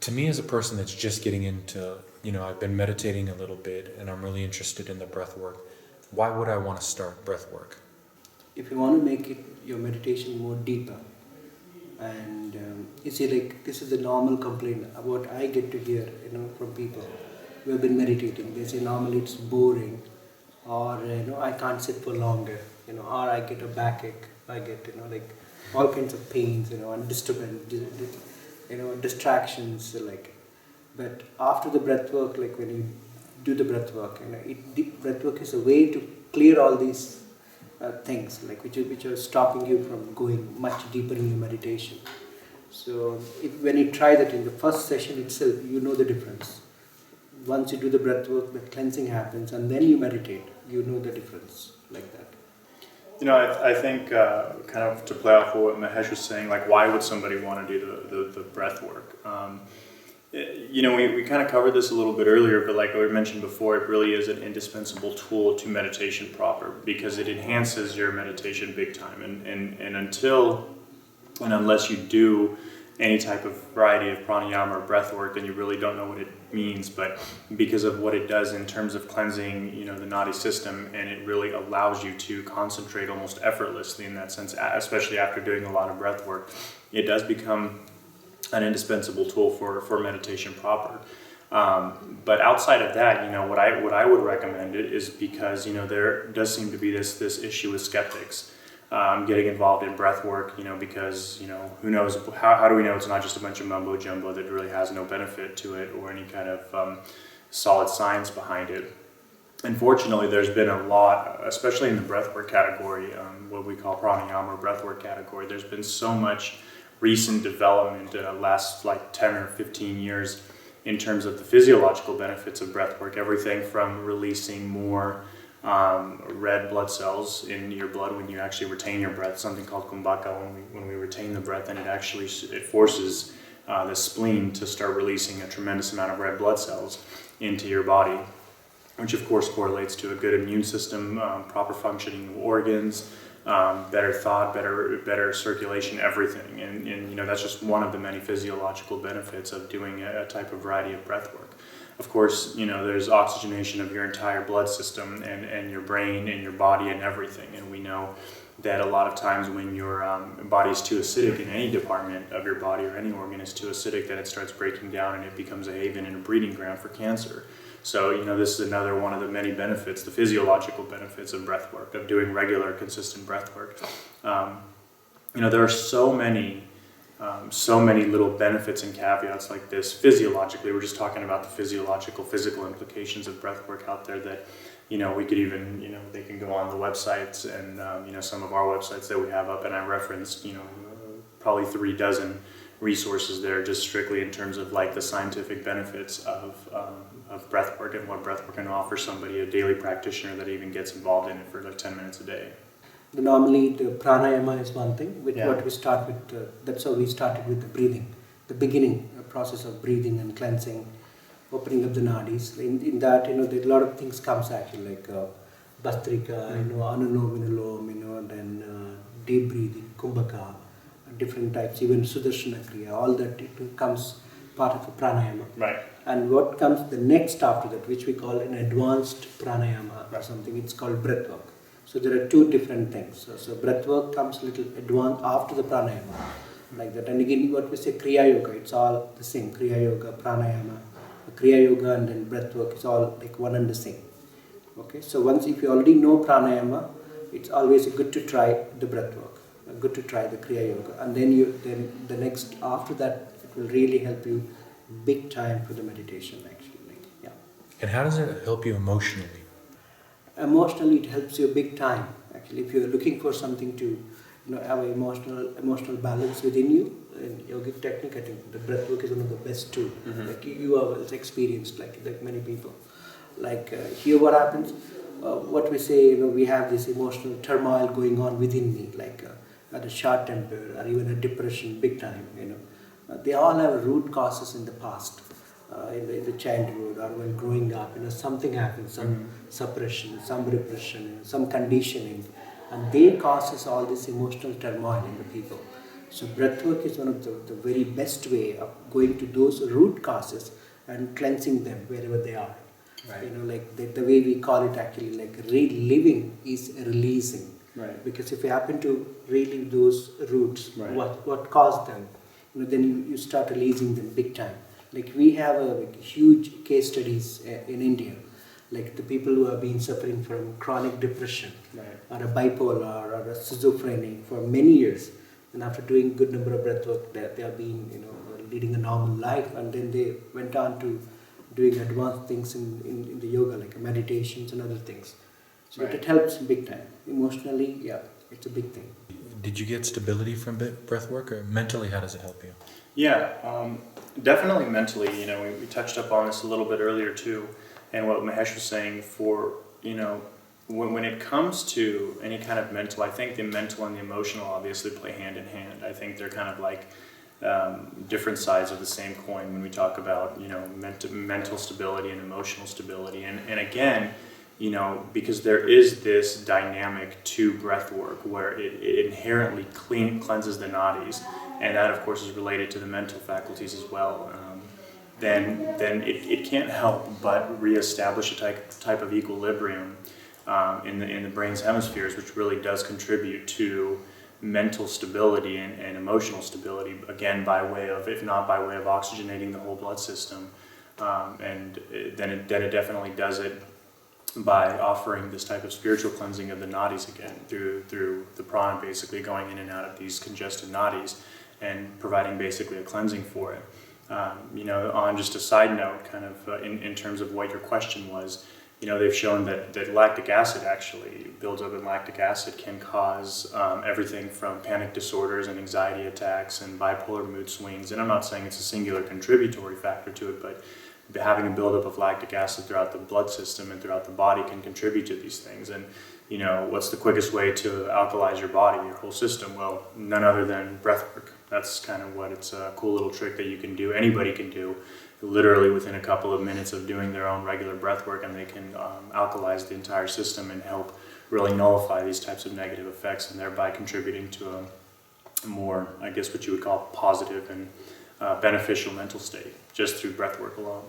To me, as a person that's just getting into, I've been meditating a little bit and I'm really interested in the breath work, why would I want to start breath work? If you want to make your meditation more deeper, and you see, like, this is the normal complaint what I get to hear, from people who have been meditating. They say normally it's boring, or I can't sit for longer, or I get a backache, I get like all kinds of pains, and disturbance, distractions, like. But after the breath work, like when you do the breath work, the breath work is a way to clear all these things, like which are stopping you from going much deeper in your meditation. So when you try that in the first session itself, you know the difference. Once you do the breath work, the cleansing happens, and then you meditate, you know the difference, like that. I think kind of to play off of what Mahesh was saying, like why would somebody want to do the breath work? We kind of covered this a little bit earlier, but like we mentioned before, it really is an indispensable tool to meditation proper because it enhances your meditation big time. And unless you do any type of variety of pranayama or breath work, then you really don't know what it means. But because of what it does in terms of cleansing, the nadi system, and it really allows you to concentrate almost effortlessly in that sense, especially after doing a lot of breath work, it does become an indispensable tool for meditation proper. But outside of that, what I would recommend it is because there does seem to be this issue with skeptics getting involved in breath work, because who knows, how do we know it's not just a bunch of mumbo jumbo that really has no benefit to it or any kind of solid science behind it. Unfortunately, there's been a lot, especially in the breathwork category, what we call pranayama or breathwork category. There's been so much recent development last like 10 or 15 years in terms of the physiological benefits of breathwork. Everything from releasing more red blood cells in your blood when you actually retain your breath, something called kumbhaka. When we retain the breath, and it forces the spleen to start releasing a tremendous amount of red blood cells into your body, which of course correlates to a good immune system, proper functioning of organs, better thought, better circulation, everything. And that's just one of the many physiological benefits of doing a type of variety of breath work. Of course, there's oxygenation of your entire blood system and your brain and your body and everything. And we know that a lot of times when your body is too acidic in any department of your body or any organ is too acidic, that it starts breaking down and it becomes a haven and a breeding ground for cancer. So, this is another one of the many benefits, the physiological benefits of breath work, of doing regular, consistent breath work. There are so many little benefits and caveats like this physiologically. We're just talking about the physical implications of breath work out there that, we could even, they can go on the websites and, some of our websites that we have up, and I referenced, probably 36 resources there just strictly in terms of like the scientific benefits of breath work and what breath work can offer somebody, a daily practitioner that even gets involved in it for like 10 minutes a day. Normally the pranayama is one thing, what we start with, that's how we started with the breathing, the beginning, the process of breathing and cleansing, opening up the nadis. In that, there a lot of things comes actually, like Bastrika, Anulom Vinulom, then deep breathing, Kumbhaka, different types, even Sudarshana Kriya, all that it comes part of a pranayama. Right. And what comes the next after that, which we call an advanced pranayama or something, it's called breathwork. So there are two different things. So breathwork comes a little advanced after the pranayama, like that. And again, what we say Kriya Yoga, it's all the same. Kriya Yoga, pranayama, Kriya Yoga, and then breathwork, it's all like one and the same. Okay, so if you already know pranayama, it's always good to try the breathwork, good to try the Kriya Yoga, and then the next after that, it will really help you big time for the meditation actually. Yeah. And how does it help you emotionally? Emotionally, it helps you big time. Actually, if you're looking for something to, have an emotional balance within you, in yogic technique, I think the breath work is one of the best too. Mm-hmm. Like you have experienced, like many people. Like here, what happens? What we say, we have this emotional turmoil going on within me, like at a short temper or even a depression, big time. They all have root causes in the past. In the childhood or when growing up, something happens, some suppression, some repression, some conditioning, and they causes all this emotional turmoil in the people. So breath work is one of the very best way of going to those root causes and cleansing them wherever they are. Right. You know, like the way we call it actually, like reliving is releasing. Right. Because if you happen to relive those roots, Right. what caused them, you know, then you start releasing them big time. Like we have like huge case studies in India, like the people who have been suffering from chronic depression, Right. or a bipolar or a schizophrenic for many years, and after doing good number of breath work, they have been, you know, leading a normal life, and then they went on to doing advanced things in the yoga, like meditations and other things. So Right. it helps big time. Emotionally, yeah, it's a big thing. Did you get stability from breath work, or mentally, how does it help you? Yeah, definitely mentally. You know, we touched up on this a little bit earlier too, and what Mahesh was saying. For you know, when it comes to any kind of mental, I think the mental and the emotional obviously play hand in hand. I think they're kind of like different sides of the same coin when we talk about, you know, mental stability and emotional stability. And again, you know, because there is this dynamic to breath work where it inherently cleanses the nadis, and that of course is related to the mental faculties as well. Then it can't help but reestablish a type of equilibrium in the brain's hemispheres, which really does contribute to mental stability and emotional stability, again by way of, if not by way of oxygenating the whole blood system, and then it definitely does it by offering this type of spiritual cleansing of the nadis again through the prana, basically going in and out of these congested nadis and providing basically a cleansing for it. You know, on just a side note, kind of in terms of what your question was, you know, they've shown that lactic acid actually, buildup in lactic acid can cause everything from panic disorders and anxiety attacks and bipolar mood swings. And I'm not saying it's a singular contributory factor to it, but having a buildup of lactic acid throughout the blood system and throughout the body can contribute to these things. And, you know, what's the quickest way to alkalize your body, your whole system? Well, none other than breath work. That's kind of what it's a cool little trick that you can do. Anybody can do literally within a couple of minutes of doing their own regular breath work, and they can alkalize the entire system and help really nullify these types of negative effects, and thereby contributing to a more, I guess what you would call, positive and beneficial mental state just through breath work alone.